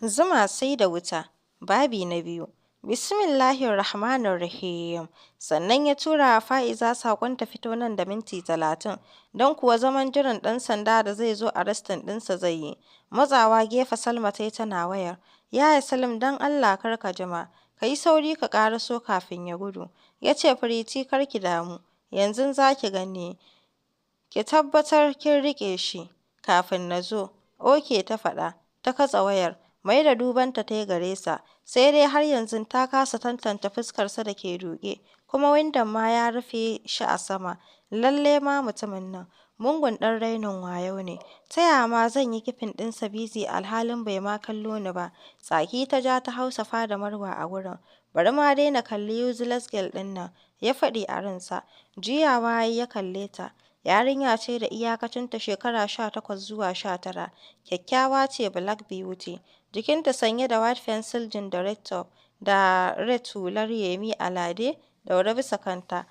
Zuma sai da wuta, babi na biyu. Bismillahirrahmanirrahim. Sannan ya tura wa Fa'iza saƙon ta fito nan da minti 30, don kuwa zaman jiran ɗan sanda da zai zo arrestin ɗinsa zai yi. Matsawa gefe Salma ta yi tana wayar. Yaya Salim don Allah kar ka jima, ka yi sauri ka ƙaraso kafin ya gudu. Ya ce Firiti kar ki damu, yanzu za ki gan ki tabbatar kin riƙe shi kafin na zo. OK ta faɗa, ta katse wayar. Mai da dubanta ta yi gare sa, sai dai har yanzu ta kasa tantance fuskarsa da ke duƙe, kuma windon ma ya rufe shi a sama. Lalle ma mutumin nan, mugun ɗan rainin wayo ne. Ta yaya ma zan yi kifin ɗinsa bizi alhalin bai ma kallo ni ba? Tsaki ta ja ta hau Safa da Marwa a wurin. Bari ma dai na kalli useless girl ɗin nan, ya faɗi a ransa. Juyawa ya kalle ta. Yarinya ce da iyakacinta shekara 18 zuwa 19, kyakkyawa ce black beauty, jikinta sanye da white pencil jean da red top, da red hular Yemi Alade ɗaure bisa kanta.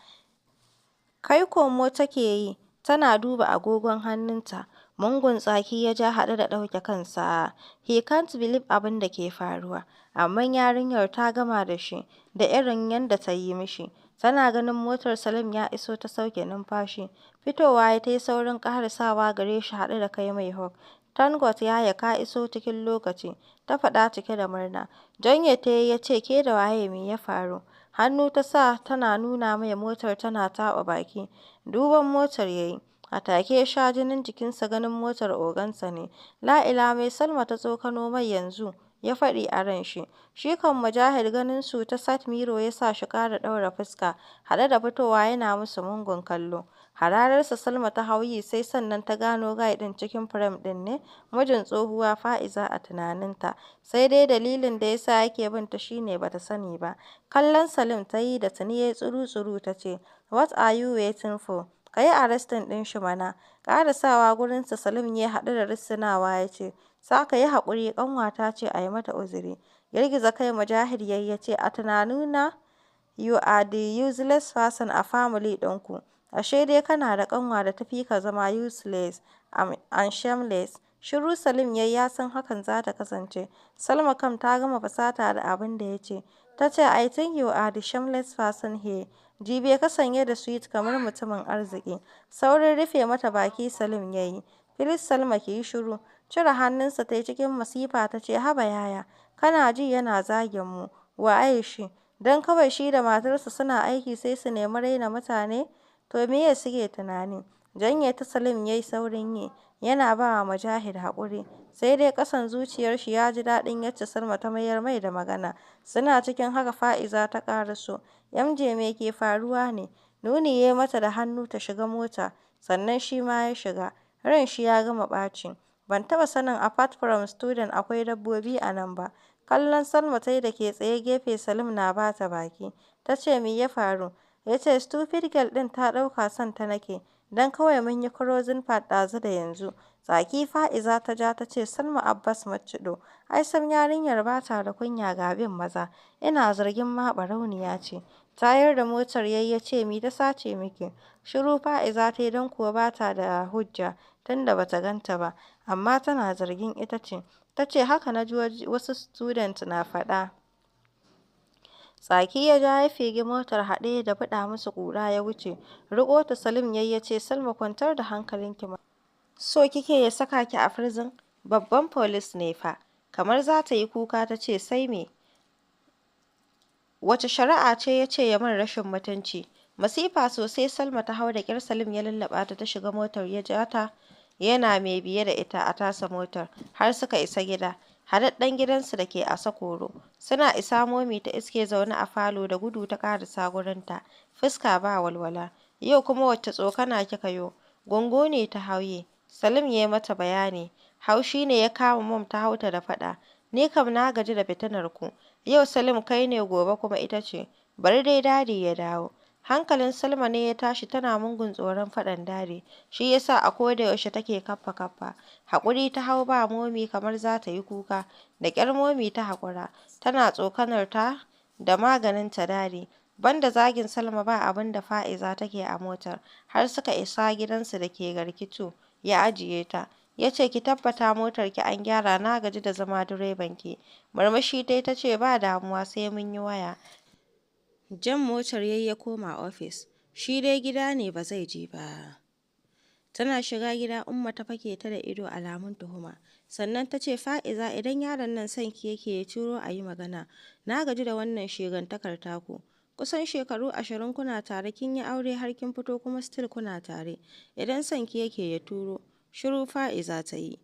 Kai komo take yi, tana duba agogon hannunta. Mungun tsaki ya ja haɗe da ɗauke kansa. He can't believe abin da ke faruwa. Amma yarinyar ta gama da shi, da irin yanda ta yi mishi. Tana ganin motar Salim ya iso ta sauke numfashi. Fitowa ya ta yi saurin ƙarasawa gare shi haɗe da kai mai hug. Thank God yaya ka iso cikin lokaci, ta faɗa cike da murna. Janye ta ya ce ke da waye me ya faru? Hannu ta sa tana nuna mai motar tana taɓa baki. Duban motar ya yi. A take ya sha jinin jikinsa ganin motar ogansa ne. La'ila mai Salma ta tsokano mai yanzu, ya faɗi a ran shi. Shi kan Mujahid ganin su ta side mirror ya sa shi ƙara ɗaura fuska, haɗe da fitowa yana musu mungun kallo. Hararsa Salma ta hau yi sai sannan ta gano guy ɗin cikin frame ɗin ne, mijin tsohuwa Fa'iza a tunaninta. Sai dai dalilin da ya sa yake bin ta shi ne ba ta sani ba. Kallon Salim ta yi da tuni ya yi tsuru-tsuru ta ce, What are you waiting for? Ka yi arrestin ɗin shi mana. Ƙarasawa gurinsa Salim ya haɗu da rissunawa ya ce, Za ka yi haƙuri ƙanwata ce a yi mata uzuri. Girgiza kai Mujahid ya ce, a tunanina you are the useless person a family ɗinku. Ashe dai kana da ƙanwa da ta fi ka zama useless and shameless. Shiru Salim ya yi ya san hakan za ta kasance. Salma kam ta gama fasata da abin da ya ce. Ta ce, I think you are the shameless person here. Jibe ka sanye da sweet kamar mutumin arziki. Saurin rufe mata baki Salim ya yi. Please Salma ki yi shiru. Cire hannunsa ta yi cikin masifa ta ce, haba yaya, kana ji yana zagin mu. Waye shi? Don kawai shi da matarsa suna aiki sai su nemi raina mutane? To meye suke tunani? Janye ta Salim ya yi saurin yi, yana ba wa Mujahid haƙuri. Sai dai ƙasan zuciyar shi ya ji daɗin yadda Salma ta mayar mai da magana. Suna cikin haka Fa'iza ta ƙaraso. MJ me ke faruwa ne? Nuni ya yi mata da hannu ta shiga mota, sannan shi ma ya shiga. Ran shi ya gama ɓaci. Ban taɓa sanin apart from student akwai dabbobi a nan ba. Kallon Salma ta yi da ke tsaye gefe Salim na ba ta baki. Ta ce me ya faru? Ya ce stupid girl ɗin ta ɗauka son ta nake, don kawai mun yi cruising part ɗazu da yanzu. Tsaki Fa'iza ta ja ta ce Salma Abbas Maccido, ai sam yarinyar ba ta da kunya ga bin maza, ina zargin ma ɓarauniya ce. Tayar da motar ya ce me ta sace miki? Shiru Fa'iza ta yi don kuwa ba ta da hujja tunda ba ta ganta ba, amma tana zargin ita ce. Ta ce haka na ji wasu student na faɗa. Tsaki ya ja ya fegi motar haɗe da buɗa musu ƙura ya wuce. Riƙo ta Salim ya ce Salma kwantar da hankalinki ma. So kike ya saka ki a prison? Babban police ne fa. Kamar za ta yi kuka ta ce sai me? Wace shari'a ce ya ce ya min rashin mutunci? Masifa sosai Salma ta hau da ƙyar Salim ya lallaɓa ta shiga motar ya ja ta yana mai biye da ita a tasa motar har suka isa gida. Haɗaɗɗen gidansu da ke a Sakoro. Suna isa Momi ta iske zaune a falo da gudu ta ƙarasa gurinta. Fuska ba walwala. Yau kuma wacce tsokana kika yo? Gungu ne ta hauye. Salim ya yi mata bayani. Haushi ne ya kama Mom ta hauta da faɗa. Ni kam na gaji da fitinar ku. Yau Salim kai ne gobe kuma ita ce. Bari dai Dadi ya dawo. Hankalin Salma ne ya tashi tana mungun tsoron faɗan Dadi. Shi ya sa a kodayaushe take kaffa-kaffa. Haƙuri ta hau ba Momi kamar za ta yi kuka. Da ƙyar Momi ta haƙura. Tana tsokanar ta da maganin ta Dadi. Banda zagin Salma ba abin da Fa'iza take a motar. Har suka isa gidansu da ke Garki 2. Ya ajiye ta. ya ce ki tabbata motarki an gyara, na gaji da zama direbanki. Murmushi ta yi ta ce ba damuwa sai mun yi waya. Jan motar yayi ya koma ofis. Shi dai gida ne ba zai je ba. Tana shiga gida Umma ta fake ta da ido alamun tuhuma. Sannan ta ce Fa'iza idan yaron nan son ki yake ya turo a yi magana. Na gaji da wannan shegantakar taku. Kusan shekaru 20 kuna tare kin yi aure har kin fito kuma still kuna tare. Idan son ki yake ya turo. Shiru Fa'iza ta yi.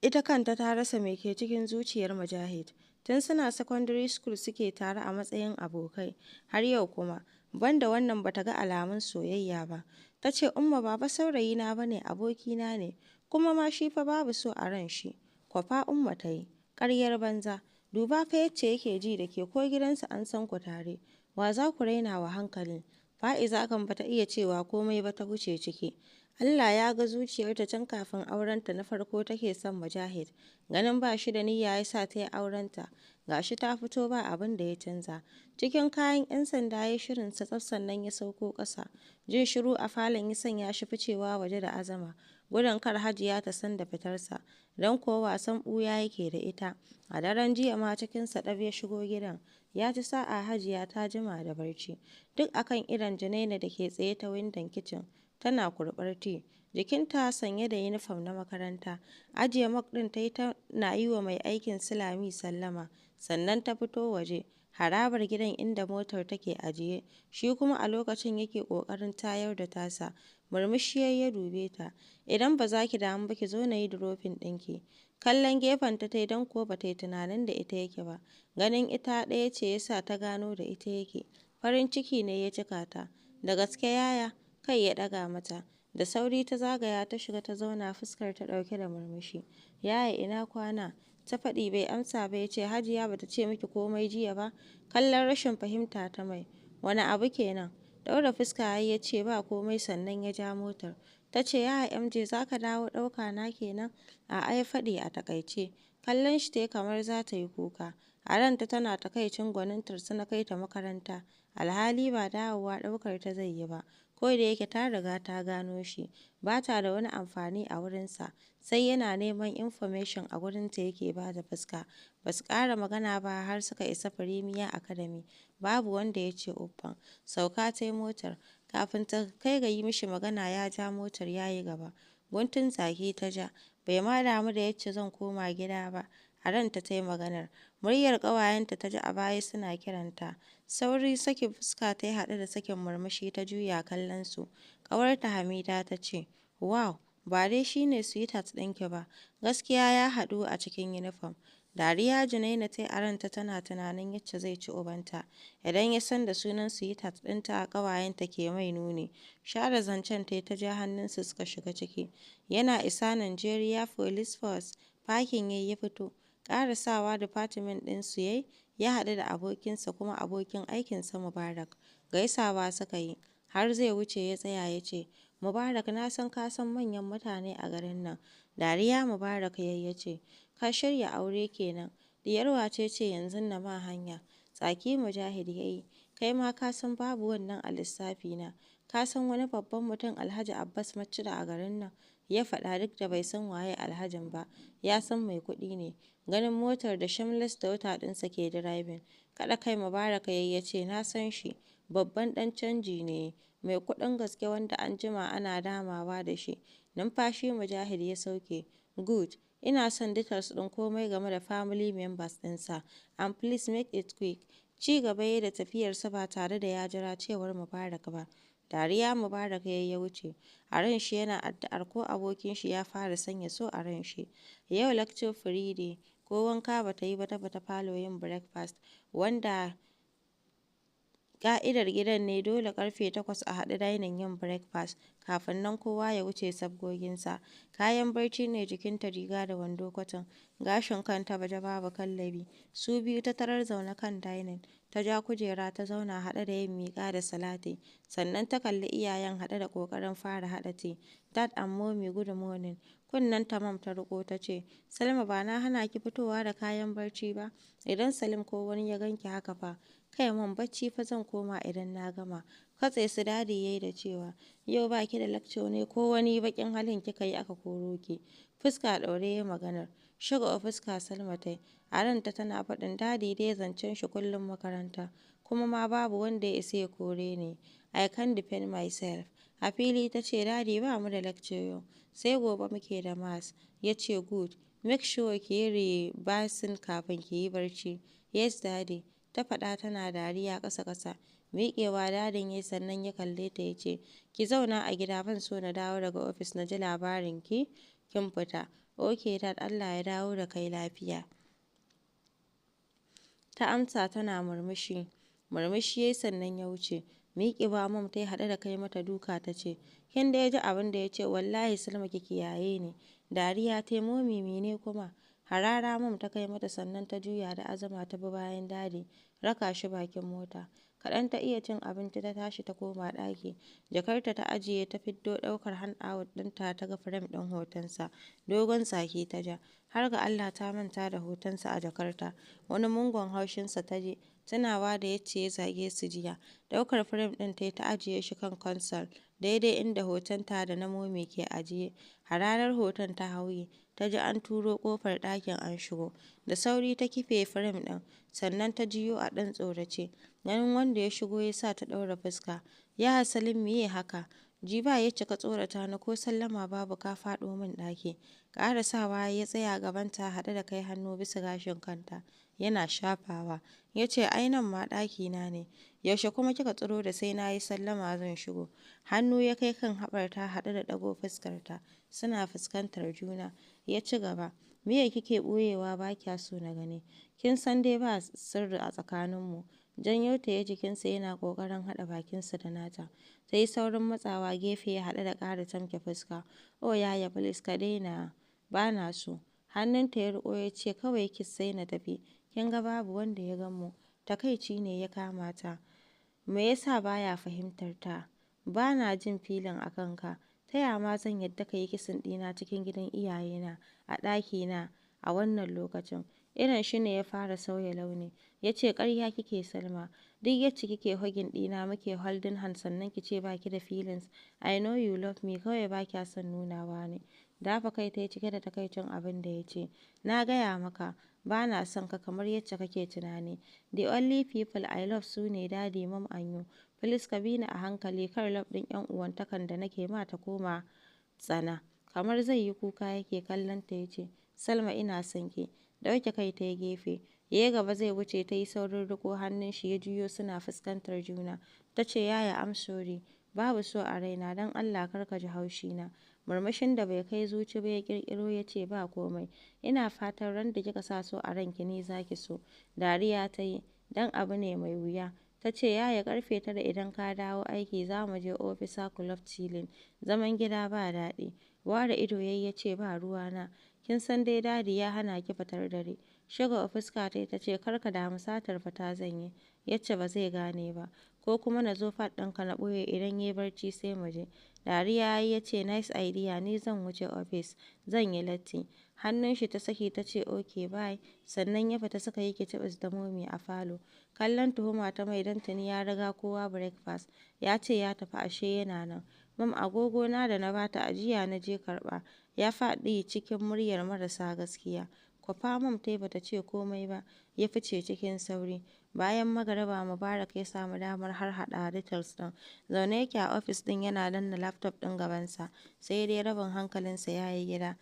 Ita kanta ta rasa me ke cikin zuciyar Mujahid. Tun suna secondary school suke tare a matsayin abokai. Har yau kuma, banda wannan bata ga alamun soyayya ba. Ta ce Umma baba saurayina ba ne abokina ne. Kuma ma shi fa babu so a ran shi. Kwafa Umma ta yi. Ƙaryar banza. Duba fa yacce yake ji da ke ko gidansu an san ku tare. Wa za ku raina wa hankali? Fa'iza kan bata iya cewa komai ba ta wuce ciki. Allah ya ga zuciyarta tun kafin aurenta na farko take son Mujahid. Ganin ba shi da niyya ya sa ta yi aurenta. Ga shi ta fito ba abin da ya canza. Cikin kayan 'yan sanda ya shirin sa tsaf sannan ya sauko ƙasa. Jin shiru a falon ya sanya shi ficewa waje da azama. Gudun kar Hajiya ta san da fitarsa. Don kuwa wasan ɓuya yake da ita. A daren jiya ma cikin saɗaf ya shigo gidan. Ya ci sa'a Hajiya ta jima da barci. Duk akan idon Junaina da ke tsaye ta windon kicin. Tana kurɓar ti. Jikinta sanye da yunifom na makaranta. Ajiye mug ɗin ta yi tana yi wa mai aikin Silami sallama. Sannan ta fito waje. Harabar gidan inda motar take ajiye. Shi kuma a lokacin yake ƙoƙarin tayar da tasa. Murmushi ya dube ta. Idan ba za ki damu ba ki zo na yi durofin ɗinki. Kallon gefenta ta yi don kuwa ba ta yi tunanin da ita yake ba. Ganin ita ɗaya ce ya sa ta gano da ita yake. Farin ciki ne ya cika ta. Da gaske yaya? Kai ya ɗaga mata. Da sauri ta zagaya ta shiga ta zauna fuskar ta ɗauke da murmushi. Yaya ina kwana? Ta faɗi bai amsa ba ya ce Hajiya ba ta ce miki komai jiya ba? Kallon rashin fahimta ta mai. Wani abu kenan? Ɗaura fuska ya ce ba komai sannan ya ja motar. Ta ce yaya MJ za ka dawo ɗauka na kenan? A'a ya faɗi a takaice. Kallon shi ta kamar za ta yi kuka. A ranta tana takaicin gwanintar su na kai ta makaranta. Alhali ba dawowa ɗaukar ta zai yi ba. Ko da yake ta riga ta gano shi. Ba ta da wani amfani a wurinsa. Sai yana neman information a gurinta yake ba da fuska. Ba su ƙara magana ba har suka isa Firimiya Academy. Babu wanda ya ce uffam. Sauka ta yi motar. Kafin ta kai ga yi mishi magana ya ja motar ya yi gaba. Guntun tsaki ta ja. Bai ma damu da yacce zan koma gida ba. A ranta ta yi maganar. Muryar ƙawayenta ta ji a baya suna kiranta. Sauri sakin fuska ta yi haɗe da sakin murmushi ta juya kallon su. Ƙawarta Hamida ta ce, Wow, ba dai shi ne sweetheart ɗinki ba. Gaskiya ya haɗu a cikin yunifom. Dariya Junaina ta yi a ranta tana tunanin yacce zai ci ubanta. Idan ya san da sunan sweetheart ɗinta a ƙawayenta ke mai nuni. Share zancen ta yi ta ja hannunsu suka shiga ciki. Yana isa Nigeria Police Force. Fakin yayi ya fito. Ƙarasawa department ɗinsu yayi. Ya haɗu da abokinsa kuma abokin aikinsa Mubarak. Gaisawa suka yi. Har zai wuce ya tsaya ya ce, Mubarak na san ka san manyan mutane a garin nan. Dariya Mubarak ya ce, Ka shirya aure kenan. Diyar wace ce yanzu na ma hanya. Tsaki Mujahid ya yi. Kai ma ka san babu wannan a lissafi na. Ka san wani babban mutum Alhaji Abbas Macida a garin nan? Ya faɗa duk da bai san waye Alhajin ba. Ya san mai kuɗi ne. Ganin motar da Shameless da wata ɗinsa ke direbin. Kaɗa kai Mubarak ya ce na san shi. Babban ɗan canji ne. Mai kuɗin gaske wanda an jima ana damawa da shi. Numfashi Mujahid ya sauke. Good. Ina son details ɗin komai game da family members ɗinsa. And please make it quick. Ci gaba ya da tafiyarsa ba tare da ya jira cewar Mubarak ba. Dariya Mubarak ya wuce. A ran shi yana addu'ar ko abokin shi ya fara sanya so a ran shi. Yau lecture free day. Ko wanka ba ta yi ba ta fita falo yin breakfast. Wanda ƙa'idar gidan ne dole ƙarfe 8 a haɗu dainin yin breakfast, kafin nan kowa ya wuce sabgoginsa. Kayan barci ne jikinta riga da wando cotton, gashin kanta baje babu kallabi. Su biyu ta tarar zaune kan dainin, ta ja kujera ta zauna haɗe da yin miƙa da salati. Sannan ta kalli iyayen haɗe da ƙoƙarin fara haɗa tea. Dad and Mommy good morning. Kunnenta Mom ta riƙo ta ce, Salma ba na hana ki fitowa da kayan barci ba? Idan Salim ko wani ya ganki haka fa. Kai Mom, bacci fa zan koma idan na gama. Katse su Dadi yayi da cewa, yau ba ki da lecture ne ko wani baƙin halin kika yi aka koro ki. Fuska ɗaure yayi maganar. Shagwaɓa fuska Salma ta yi. A ranta tana faɗin Dadi dai zancen shi kullum makaranta. Kuma ma babu wanda ya isa ya kore ni. I can defend myself. A fili ta ce Dadi ba mu da lecture yau. Sai gobe muke da maths. Ya ce good. Make sure ki yi revising kafin ki yi barci. Yes Daddy. Ta faɗa tana dariya ƙasa-ƙasa. Miƙewa Dadin ya yi sannan ya kalle ta ya ce, ki zauna a gida ban so na dawo daga ofis na ji labarin ki kin fita. Ok Dad, Allah ya dawo da kai lafiya. Ta amsa tana murmushi. Murmushi ya yi sannan ya wuce. Miƙewa Mom ta yi haɗe da kai mata duka ta ce, kin da ya ji abin da ya ce wallahi Salma ki kiyaye ni. Dariya ta yi Momi mene kuma? Harara Mom ta kai mata sannan ta juya da azama ta bi bayan Dadi, raka shi bakin mota. Kaɗan ta iya cin abinci ta tashi ta koma ɗaki. Jakarta ta ajiye ta fiddo ɗaukar handout ɗinta ta ga firem ɗin hotonsa. Dogon tsaki ta ja. Har ga Allah ta manta da hotonsa a jakarta. Wani mungon haushinsa ta ji, tunawa da yacce ya zage su jiya. Ɗaukar firem ɗin ta yi ta ajiye shi kan console, daidai inda hotonta da na Momi ke ajiye. Hararar hoton ta hauyi, ta ji an turo ƙofar ɗakin an shigo. Da sauri ta kife firem ɗin, sannan ta jiyo a ɗan tsorace. Ganin wanda ya shigo ya sa ta ɗaura fuska. Ya Salim meye haka? Ji ba yacce ka tsorata ni ko sallama babu ka faɗo min ɗaki. Ƙarasawa ya tsaya gabanta haɗe da kai hannu bisa gashin kanta. Yana shafawa. Ya ce ai nan ma ɗakina ne. Yaushe kuma kika tsiro da sai na yi sallama zan shigo. Hannu ya kai kan haɓarta haɗe da ɗago fuskarta. Suna fuskantar juna. Ya ci gaba. Meye kike ɓoyewa ba kya so na gani? Kin san dai ba sirri a tsakaninmu. Janyo ta ya jikinsa yana ƙoƙarin haɗa bakinsa da nata. Ta yi saurin matsawa gefe ya haɗe da ƙara tamke fuska. Oh yaya please ka daina. Ba na so. Hannunta ya riƙo ya ce kawai ki sai na tafi. Kin ga babu wanda ya gan mu. Takaici ne ya kama ta. Me yasa baya fahimtar ta? Ba na jin filin a kanka. Ta ya ma zan yadda ka yi kisan ɗina cikin gidan iyayena, a ɗakina, a wannan lokacin? Irin shi ne ya fara sauya launi. Ya ce ƙarya kike Salma. Duk yacce kike hugin ɗina muke holding hands sannan ki ce ba ki da feelings. I know you love me kawai ba kya son nunawa ne. Dafa kai ta yi cike da takaicin abin da ya ce. Na gaya maka, ba na son ka kamar yacce kake tunani. The only people I love su ne Daddy, Mom and you. Please ka bi ni a hankali kar love ɗin 'yan uwantakan da nake ma ta koma tsana. Kamar zai yi kuka yake kallon ta ya ce, Salma ina son ki. Ɗauke kai ta yi gefe. Ya yi gaba zai wuce ta yi saurin riƙo hannun shi ya juyo suna fuskantar juna. Ta ce yaya I'm sorry. Babu so a raina don Allah kar ka ji haushina. Murmushin da bai kai zuci ba ya ƙirƙiro ya ce ba komai. Ina fatan ran da kika sa so a ranki ni za ki so. Dariya ta yi. Dan abu ne mai wuya. Ta ce yaya karfe 9 idan ka dawo aiki za mu je officer club chilling. Zaman gida ba daɗi. Ware ido yayi ya ce ba ruwana. Kin san dai Dadi ya hana ki fitar dare. Shagwaɓa fuska ta yi ta ce kar ka damu satar fita zan yi. Yacce ba zai gane ba. Ko kuma na zo fat ɗinka na ɓoye idan ya yi barci sai mu je. Dariya ya ce nice idea ni zan wuce ofis. Zan yi latti. Hannun shi ta saki ta ce ok bye. Sannan ya fita suka yi kicibis da Momi a falo. Kallon tuhuma ta mai dan tuni ya riga kowa breakfast. Ya ce ya tafi ashe yana nan. Mom agogona da na bata ajiya na je karɓa. Ya faɗi cikin muryar marasa gaskiya. Kwafa Mom ta yi bata ce komai ba. Ya fice cikin sauri. Bayan magariba Mubarak ya samu damar harhaɗa details ɗin. Zaune yake a ofis ɗin yana danna laptop ɗin gabansa. Sai dai rabin hankalinsa ya yi gida.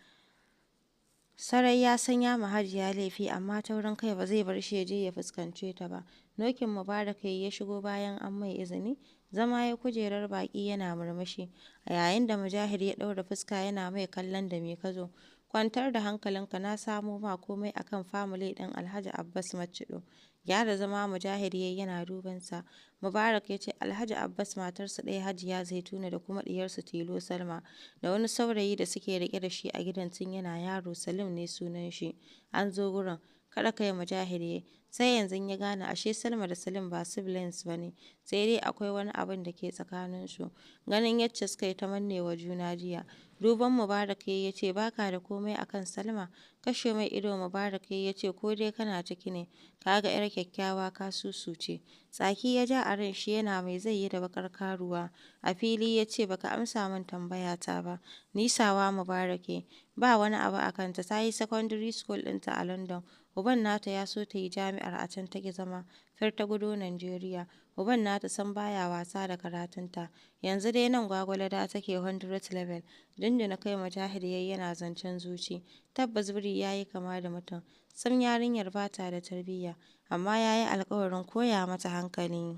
Sarai ya san ya ma Hajiya laifi amma taurin kai ba zai bar shi ya je ya fuskance ta ba. Nokin Mubarak ya shigo bayan an mai izini. Zama ya kujerar baƙi yana murmushi. A yayin da Mujahid ya ɗaura fuska yana mai kallon da me ka zo. Kwantar da hankalinka na samo ma komai akan family ɗin Alhaji Abbas Maccido. Gyara zama Mujahid yayi yana dubansa. Mubarak ya ce Alhaji Abbas matarsa ɗaya Hajiya Zaituna da kuma ɗiyarsu tilo Salma. Da wani saurayi da suke riƙe da shi a gidan tun yana yaro Salim ne sunan shi. An zo gurin. Kada kai Mujahid yayi. sai yanzu ya gane ashe Salma da Salim ba siblings ba ne, sai dai akwai wani abin da ke tsakaninsu. Ganin yacce suka yi ta mannewa juna jiya. Duban Mubarak ya ce, ba ka da komai a kan Salma? Kashe mai ido Mubarak ya ce, ko dai kana ciki ne, ka ga 'yar kyakkyawa ka susuce. Tsaki ya ja a ran shi yana mai zai yi da bakar karuwa. A fili ya ce, baka amsa min tambayata ba. Nisawa Mubarak ba wani abu a kanta, ta yi secondary school ɗinta a London. Uban nata ya so ta yi jami'ar a can take zama, far ta gudo Najeriya. Uban nata san baya wasa da karatunta. Yanzu dai nan Gwagwalada take 100 level. Jinjina kai Mujahid yayi yana zancen zuci. Tabbas biri ya yi kama da mutum. Sam yarinyar ba ta da tarbiyya, amma ya yi alƙawarin koya mata hankali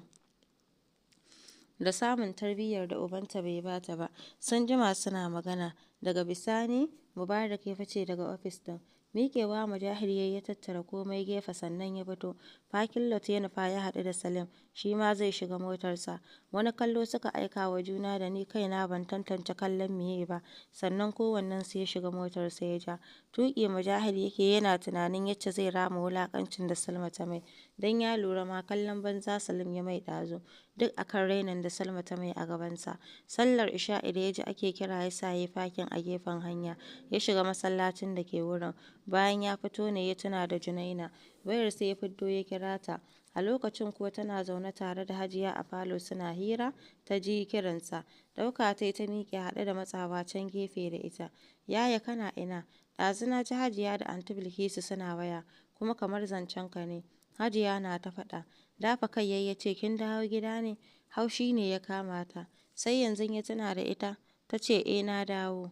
da samun tarbiyyar da ubanta bai ba ta ba. Sun jima suna magana. Daga bisani, Mubarak ya fice daga ofis ɗin. Miƙewa Mujahid ya tattara komai gefe sannan ya fito. Parking lot ya nufa ya haɗu da Salim, shi ma zai shiga motarsa. Wani kallo suka aika wa juna da ni kaina ban tantance kallon meye ba, sannan kowannensu ya shiga motarsa ya ja. Tuƙi Mujahid yake yana tunanin yacce zai rama wulaƙancin da Salma ta mai, don ya lura ma kallon banza Salim ya mai ɗazu, duk akan rainin da Salma ta mai a gabansa. Sallar Isha'i da ya ji ake kira ya sa ya yi fakin a gefen hanya, ya shiga masallacin da ke wurin. Bayan ya fito ne ya tuna da Junaina, wayarsa ya fiddo ya kira ta. A lokacin kuwa tana zaune tare da Hajiya a falo suna hira, ta ji kiransa. Ɗauka ta yi ta miƙe haɗe da matsawa can gefe da ita. Yaya kana ina? Ɗazu na ji Hajiya da Anty Bilkisu suna waya, kuma kamar zancen ka ne. Hajiya na ta faɗa. Dafa kai yayi ya ce, kin dawo gida ne? Haushi ne ya kama ta. Sai yanzu ya tuna da ita. Ta ce, na dawo.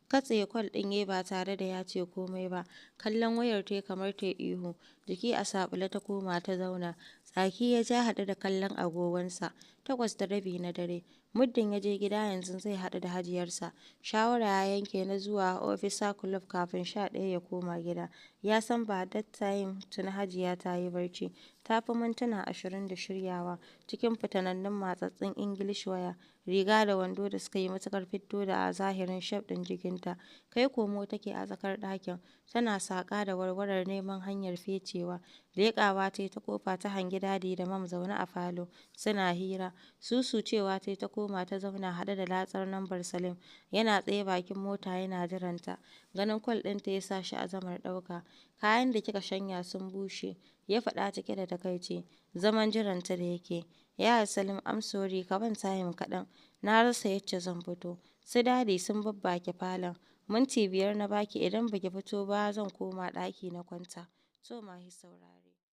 Katse kwal ɗin yayi ba tare da ya ce komai ba. Kallon wayar ta kamar ta ihu. Jiki a saɓule ta koma ta zauna. Tsaki ya ja haɗe da kallon agogonsa. 8:30 na dare. Muddin ya je gida yanzu zai haɗu da Hajiyarsa. Shawara ya yanke na zuwa Officer Club kafin 11 ya koma gida. Ya san by that time tuni Hajiya ta yi barci. Ta fi mintuna 20 da shiryawa, cikin fitanannun matsatstsun English waya, riga da wando da suka yi matuƙar fito da zahirin shaf ɗin jikinta. Kai komo take a tsakar ɗakin, tana saƙa da warwarar neman hanyar fecewa. Leƙawa ta yi ta ƙofa ta hangi Dadi da Mam zaune a falo, suna hira. Susucewa ta yi ta koma ta zauna haɗe da latsar lambar Salim. Yana tsaye bakin mota yana jiranta. Ganin kwal ɗinta ya sa shi azamar ɗauka. Kayan da kika shanya sun bushe, ya faɗa cike da takaici. Zaman jiranta da yake. Yaya Salim, I'm sorry, ka ban time kaɗan. Na rasa yacce zan fito. Su Dadi sun babbake falon. Minti 5 na baki, idan baki fito ba zan koma ɗaki na kwanta. To masu saurare.